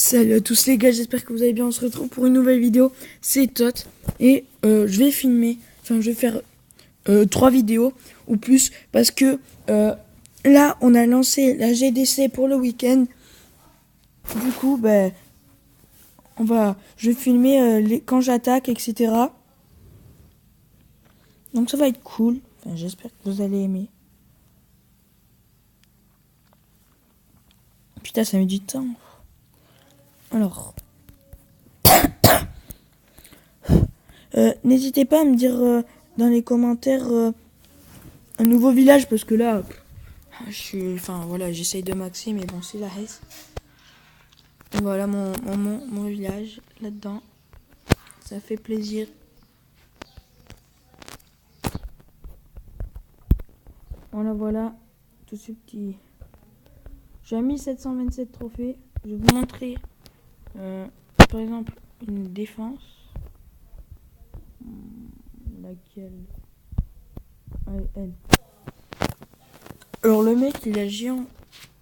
Salut à tous les gars, j'espère que vous allez bien, on se retrouve pour une nouvelle vidéo, c'est Tot, et je vais filmer, je vais faire 3 vidéos ou plus, parce que là on a lancé la GDC pour le week-end, du coup je vais filmer quand j'attaque, etc. Donc ça va être cool, j'espère que vous allez aimer. Putain, ça met du temps. Alors... n'hésitez pas à me dire dans les commentaires un nouveau village, parce que là, j'essaye de maxer, mais bon, c'est la haisse. Voilà mon village là-dedans. Ça fait plaisir. Voilà, tout ce petit. J'ai mis 727 trophées. Je vais vous montrer, par exemple, une défense. Laquelle? Elle. Alors le mec il a géant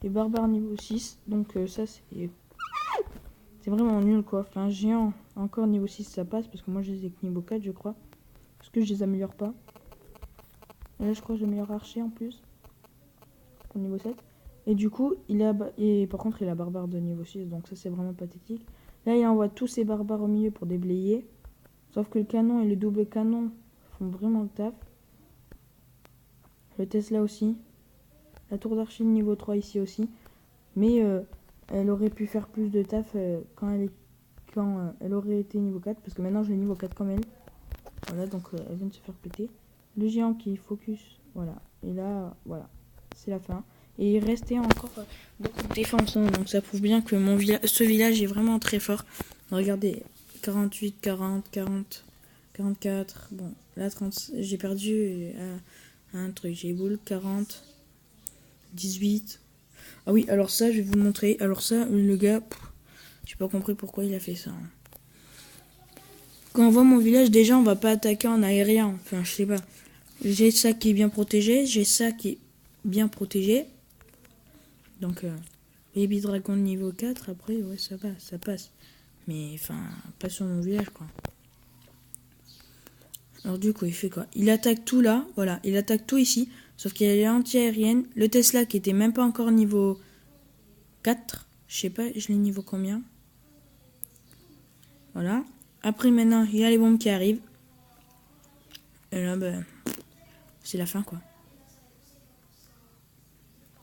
et barbare niveau 6, donc ça c'est vraiment nul quoi. Enfin géant encore niveau 6 ça passe, parce que moi je les ai que niveau 4 je crois, parce que je les améliore pas. Et là je crois que j'améliore archer en plus au niveau 7. Et du coup par contre il a barbare de niveau 6, donc ça c'est vraiment pathétique. Là il envoie tous ses barbares au milieu pour déblayer, sauf que le canon et le double canon font vraiment le taf. Le Tesla aussi. La tour d'archer niveau 3 ici aussi. Mais elle aurait pu faire plus de taf quand elle aurait été niveau 4. Parce que maintenant je l'ai niveau 4 comme elle. Voilà, donc elle vient de se faire péter. Le géant qui focus. Voilà. Et là, voilà. C'est la fin. Et il restait encore beaucoup de défense. Hein, donc ça prouve bien que ce village est vraiment très fort. Regardez. 48, 40, 40, 44. Bon, là 30. J'ai perdu un truc. J'ai boule 40. 18. Ah oui, alors ça, je vais vous montrer. Alors ça, le gars, j'ai pas compris pourquoi il a fait ça. Quand on voit mon village, déjà, on va pas attaquer en aérien. Enfin, je sais pas. J'ai ça qui est bien protégé. J'ai ça qui est bien protégé. Donc, Baby Dragon niveau 4, après, ouais, ça va, ça passe. Mais, enfin, pas sur mon village, quoi. Alors du coup, il fait quoi? Il attaque tout là, voilà. Il attaque tout ici. Sauf qu'il y a les anti-aériennes. Le Tesla qui était même pas encore niveau 4. Je sais pas, je l'ai niveau combien. Voilà. Après maintenant, il y a les bombes qui arrivent. Et là, c'est la fin quoi.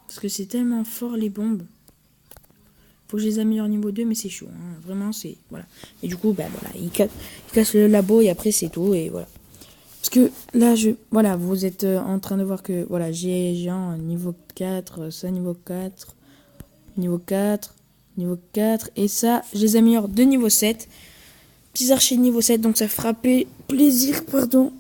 Parce que c'est tellement fort les bombes. Faut que je les améliore niveau 2, mais c'est chaud. Hein. Vraiment, c'est... Voilà. Et du coup, voilà, il casse le labo et après c'est tout. Et voilà. Parce que là, voilà, vous êtes en train de voir que... Voilà, j'ai genre niveau 4, ça niveau 4, niveau 4, niveau 4. Et ça, je les améliore de niveau 7. Petits archers niveau 7, donc ça fera plaisir, pardon.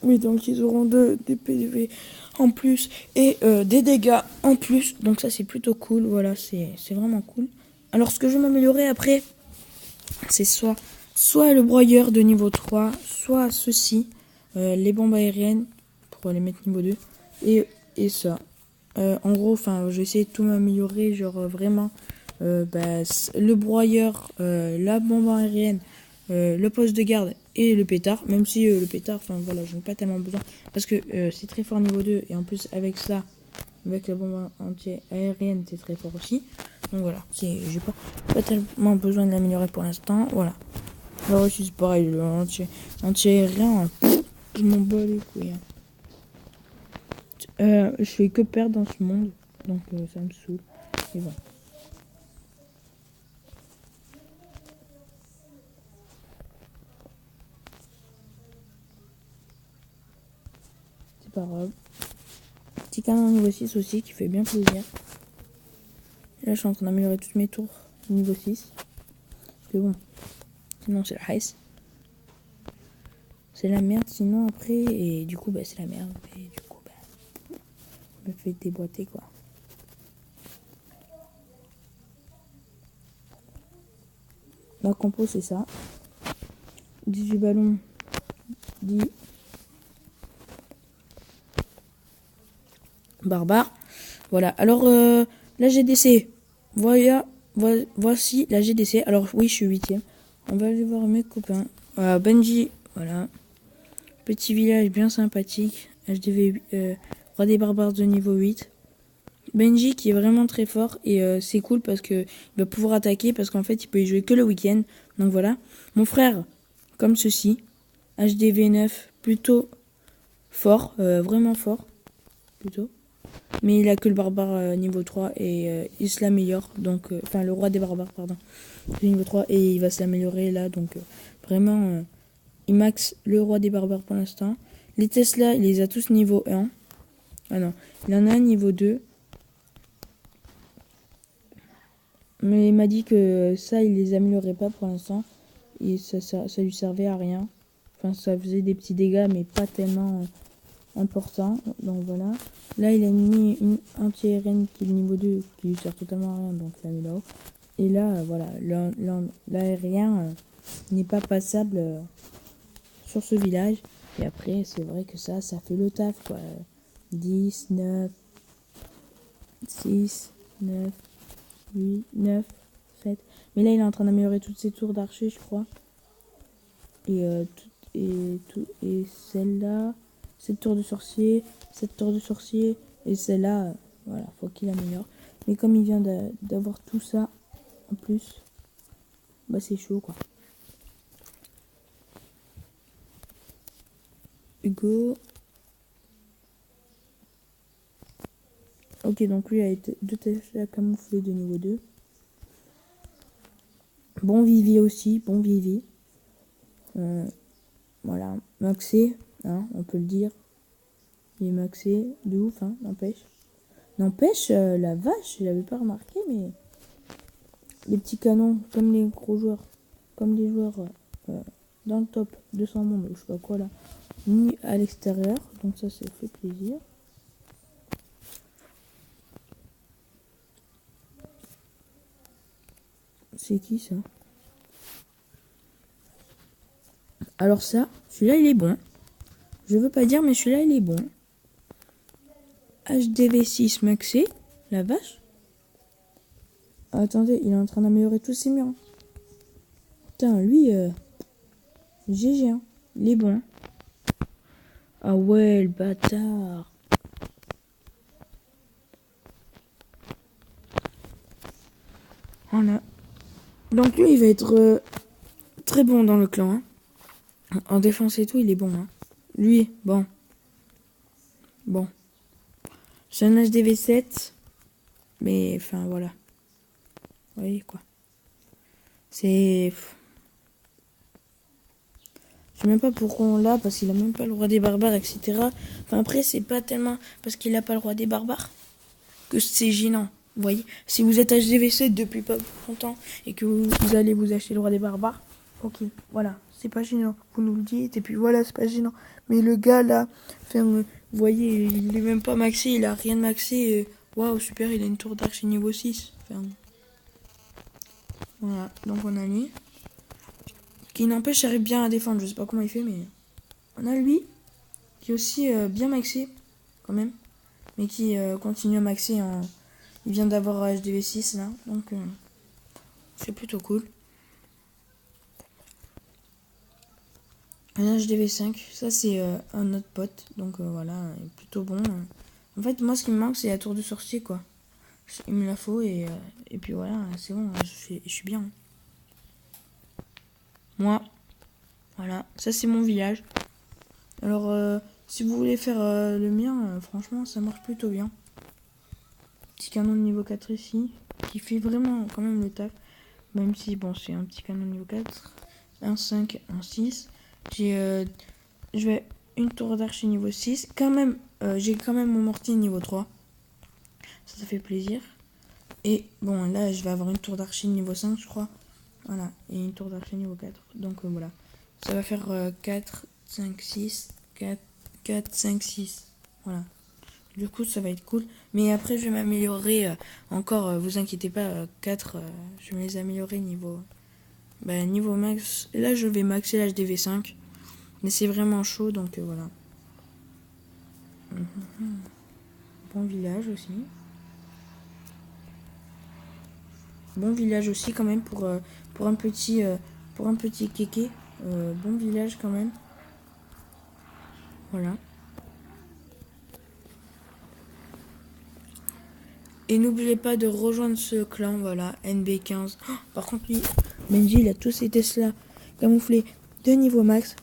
Oui, donc ils auront des PV en plus et des dégâts en plus. Donc ça, c'est plutôt cool. Voilà, c'est vraiment cool. Alors, ce que je vais m'améliorer après, c'est soit le broyeur de niveau 3, soit ceci, les bombes aériennes, pour les mettre niveau 2, et ça. En gros, je vais essayer de tout m'améliorer, genre vraiment, le broyeur, la bombe aérienne, le poste de garde et le pétard, même si le pétard, voilà, j'en ai pas tellement besoin, parce que c'est très fort niveau 2, et en plus avec ça, avec la bombe anti-aérienne, c'est très fort aussi. Donc voilà, j'ai pas tellement besoin de l'améliorer pour l'instant, voilà. Alors aussi c'est pareil, le anti-aérien, je m'en bats les couilles. Je fais que perdre dans ce monde, donc ça me saoule, et voilà. C'est pas grave. Petit canon niveau 6 aussi qui fait bien plaisir. Et là je suis en train d'améliorer toutes mes tours niveau 6. Parce que bon, sinon c'est la haisse. C'est la merde sinon après, et du coup c'est la merde. Et du coup je me fais déboîter quoi. La compo c'est ça. 18 ballons, 10 barbare. Voilà, alors la GDC, voilà, Voici la GDC. Alors oui, je suis 8ème. On va aller voir mes copains. Benji, voilà. Petit village bien sympathique. HDV, Roi des barbares de niveau 8. Benji qui est vraiment très fort et c'est cool parce que il va pouvoir attaquer parce qu'en fait il peut y jouer que le week-end. Donc voilà. Mon frère, comme ceci. HDV 9, plutôt fort, vraiment fort. Plutôt. Mais il a que le barbare niveau 3 et il se l'améliore. Donc, enfin, le roi des barbares, pardon. Niveau 3 et il va s'améliorer là. Donc, vraiment, il max le roi des barbares pour l'instant. Les Tesla, il les a tous niveau 1. Ah non, il en a un niveau 2. Mais il m'a dit que ça, il les améliorait pas pour l'instant. Et ça lui servait à rien. Enfin, ça faisait des petits dégâts, mais pas tellement importants. Donc voilà. Là, il a mis une anti-RN qui est niveau 2, qui lui sert totalement à rien. Donc il l'a mis là-haut. Et là, voilà, l'aérien n'est pas passable sur ce village. Et après, c'est vrai que ça fait le taf, quoi. 10, 9, 6, 9, 8, 9, 7. Mais là, il est en train d'améliorer toutes ses tours d'archer, je crois. Et celle-là, cette tour de sorcier, cette tour de sorcier, et celle-là, voilà, faut qu'il améliore. Mais comme il vient d'avoir tout ça, en plus, bah c'est chaud, quoi. Hugo. Ok, donc lui a été 2 tests à camoufler de niveau 2. Bon Vivi aussi, bon Vivi. Voilà, maxé, hein, on peut le dire. Il est maxé, de ouf, hein, n'empêche. N'empêche, la vache, je l'avais pas remarqué, mais les petits canons, comme les gros joueurs, comme les joueurs dans le top 200 mondes, ou je sais pas quoi là, mis à l'extérieur, donc ça fait plaisir. C'est qui ça? Alors ça, celui-là il est bon. Je veux pas dire, mais celui-là il est bon. HDV6 maxé, la vache. Attendez, il est en train d'améliorer tous ses murs. Putain, lui, GG, hein. Il est bon. Ah ouais, le bâtard. Voilà. Donc lui, il va être très bon dans le clan. Hein. En défense et tout, il est bon. Hein. Lui, bon. Bon. C'est un HDV7. Mais, enfin, voilà. Vous voyez, quoi. C'est... Je sais même pas pourquoi on l'a, parce qu'il a même pas le roi des barbares, etc. Enfin, après, c'est pas tellement parce qu'il a pas le roi des barbares que c'est gênant. Vous voyez, si vous êtes HDV7 depuis pas longtemps et que vous allez vous acheter le roi des barbares, ok, voilà, c'est pas gênant. Vous nous le dites et puis voilà, c'est pas gênant. Mais le gars là, enfin, vous voyez, il est même pas maxé, il a rien de maxé. Waouh, super, il a une tour d'archer niveau 6. Enfin, voilà, donc on a lui. Qui n'empêche, j'arrive bien à défendre, je sais pas comment il fait, mais on a lui qui est aussi bien maxé quand même, mais qui continue à maxer en. Il vient d'avoir HDV6 là, donc c'est plutôt cool. Un HDV5, ça c'est un autre pote, donc voilà, il est plutôt bon. En fait, moi ce qui me manque c'est la tour de sorcier quoi. Il me la faut et puis voilà, c'est bon, je suis bien. Moi, voilà, ça c'est mon village. Alors, si vous voulez faire le mien, franchement ça marche plutôt bien. Petit canon de niveau 4 ici, qui fait vraiment quand même le taf. Même si, bon, c'est un petit canon de niveau 4. Un 5, un 6. Je vais une tour d'archer niveau 6. Quand même, j'ai quand même mon mortier niveau 3. Ça fait plaisir. Et bon, là, je vais avoir une tour d'archer niveau 5, je crois. Voilà, et une tour d'archer niveau 4. Donc voilà. Ça va faire 4, 5, 6, 4, 4, 5, 6. Voilà. Du coup, ça va être cool. Mais après, je vais m'améliorer encore. Vous inquiétez pas, 4, je vais les améliorer niveau max. Là, je vais maxer l'HDV5. Mais c'est vraiment chaud, donc voilà. Bon village aussi. Bon village aussi quand même pour un petit kéké. Bon village quand même. Voilà. Et n'oubliez pas de rejoindre ce clan, voilà, NB15. Oh, par contre, lui, Benji, il a tous ses Tesla camouflés de niveau max.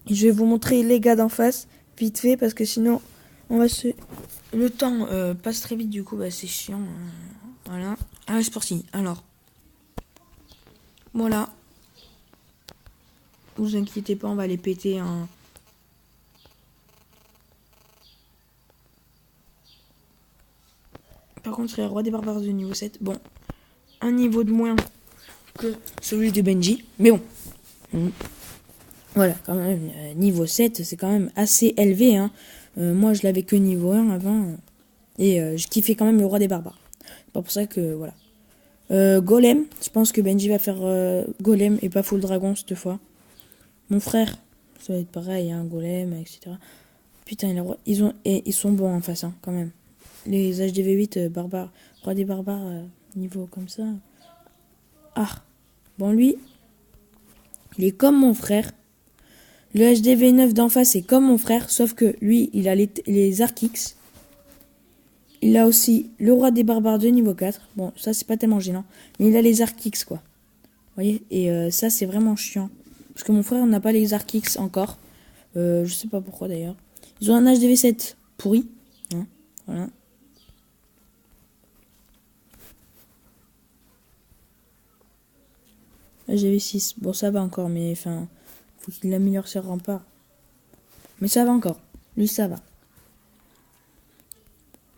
Et je vais vous montrer les gars d'en face, vite fait, parce que sinon, on va se... Le temps passe très vite, du coup, bah, c'est chiant. Voilà. Ah, c'est parti. Alors, voilà. Vous inquiétez pas, on va les péter. Hein. Par contre, c'est le roi des barbares de niveau 7. Bon, un niveau de moins que celui de Benji. Mais bon. Voilà, quand même, niveau 7, c'est quand même assez élevé. Hein. Moi, je l'avais que niveau 1 avant. Et je kiffais quand même le roi des barbares. C'est pas pour ça que, voilà. Golem, je pense que Benji va faire Golem et pas Full Dragon cette fois. Mon frère, ça va être pareil, hein, Golem, etc. Putain, ils sont bons en face, hein, quand même. Les HDV8 barbares, roi des barbares, niveau comme ça. Ah, bon, lui, il est comme mon frère. Le HDV9 d'en face est comme mon frère, sauf que lui, il a les Arc X. Il a aussi le roi des barbares de niveau 4. Bon, ça, c'est pas tellement gênant. Mais il a les Arc X, quoi. Vous voyez. Et ça, c'est vraiment chiant. Parce que mon frère n'a pas les Arc X encore. Je sais pas pourquoi, d'ailleurs. Ils ont un HDV7 pourri. Hein, voilà. HDV6. Bon, ça va encore, mais enfin... Faut qu'il améliore ses remparts. Mais ça va encore. Lui, ça va.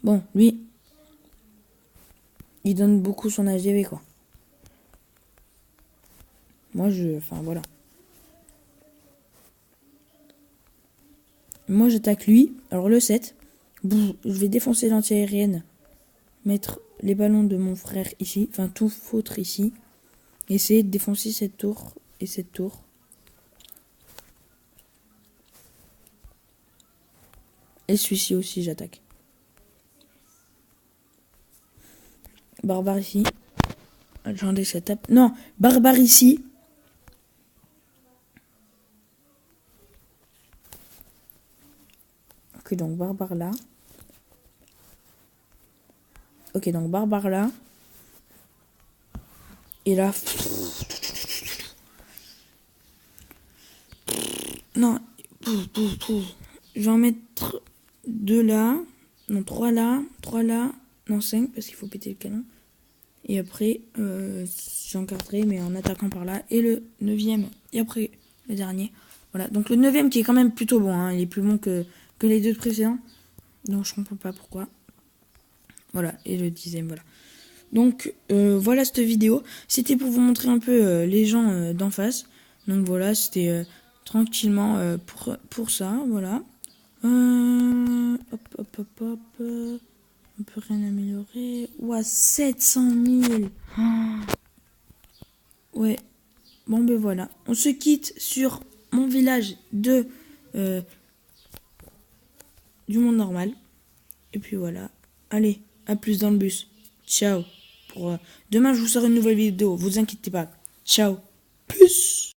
Bon, lui... Il donne beaucoup son HDV, quoi. Moi, enfin, voilà. Moi, j'attaque lui. Alors, le 7. Je vais défoncer l'anti-aérienne. Mettre les ballons de mon frère ici. Enfin, tout foutre ici. Essayer de défoncer cette tour et cette tour. Et celui-ci aussi, j'attaque. Barbare ici. Attendez, ça tape. Non, barbare ici. Ok, donc barbare là. Ok, donc barbare là. Et là... Non. Je vais en mettre 2 là. Non, 3 là. 3 là. Non, 5 parce qu'il faut péter le canon. Et après, j'encadrerai, mais en attaquant par là. Et le 9e. Et après, le dernier. Voilà. Donc le 9e qui est quand même plutôt bon. Hein. Il est plus bon que les deux précédents. Donc je comprends pas pourquoi. Voilà. Et le 10e, voilà. Donc voilà cette vidéo. C'était pour vous montrer un peu les gens d'en face. Donc voilà, c'était tranquillement pour ça. Voilà. Hop. On peut rien améliorer. Ouah, 700 000. Ouais. Bon, ben voilà. On se quitte sur mon village du monde normal. Et puis voilà. Allez, à plus dans le bus. Ciao. Demain, je vous sors une nouvelle vidéo. Vous inquiétez pas. Ciao. Plus.